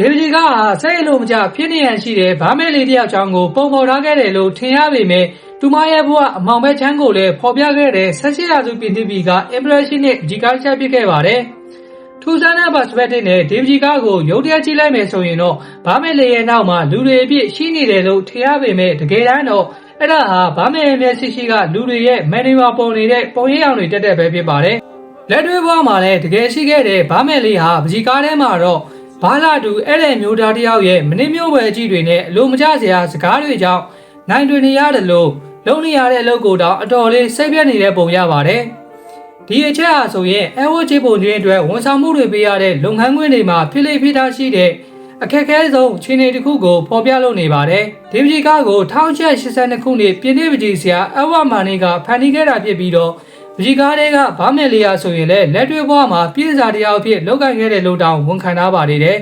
ဒေဗဂျီကစိတ်အလိုမကျဖြစ်နေရန်ရှိတဲ့ဗာမဲလေးတယောက်ချောင်းကိုပုံဖော်ထားခဲ့တယ်လို့ထင်ရပေမဲ့သူမရဲ့ဘဝအမောင်ပဲချမ်းကိုလည်းဖော်ပြခဲ့တဲ့18ရာစုပင်တီဗီက impression နဲ့ဂျီကားချက်ဖြစ်ခဲ့ပါတယ်ထူးဆန်းတဲ့ perspective နဲ့ဒေဗဂျီကာကိုရုပ်တရက်ကြည့်လိုက်မယ်ဆိုရင်တော့ဗာမဲလေးရဲ့နောက်မှာလူတွေအပြည့်ရှိနေတယ်လို့ထင်ရပေမဲ့တကယ်တမ်းတော့အဲ့ဒါဟာဗာမဲရဲ့မျက်စိရှိကလူတွေရဲ့ manual ပုံနေတဲ့ပုံရိပ်အောင်တွေတက်တက်ပဲဖြစ်ပါတယ်လက်တွေ့ဘဝမှာလည်းတကယ်ရှိခဲ့တဲ့ဗာမဲလေးဟာဂျီကားထဲမှာတော့ဘာလာတူအဲ့တဲ့မျိုးသားတယောက်ရဲ့မနစ်မျိုးပဲအကြည့်တွေနဲ့အလိုမကျစရာစကားတွေကြောင့်နိုင်တွင်နေရတယ်လို့လုံးနေရတဲ့အလုပ်ကိုတော့အတော်လေးစိတ်ပြတ်နေတဲ့ပုံရပါတယ်ဒီအချက်ဟာဆိုရင်အဝတ်ချပုံတွေအတွက်ဝန်ဆောင်မှုတွေပေးရတဲ့လုပ်ငန်းခွင်တွေမှာဖိလိဖိထားရှိတဲ့အခက်အခဲဆုံးခြေနေတစ်ခုကိုဖော်ပြလုပ်နေပါတယ်ဒီပကြီးကားကို1882ခုနှစ်ပြင်သစ်ပကြီးဆရာအဝမာနီကဖန်တီးခဲ့တာဖြစ်ပြီးတော့ပကြီးကားတွေကဗာမဲလီယာဆိုရင်လည်းလက်တွေ့ဘဝမှာပြည်စာတရားအဖြစ်လောက်ကိုင်ခဲ့တဲ့လို့တောင်ဝန်ခံထားပါသေးတယ်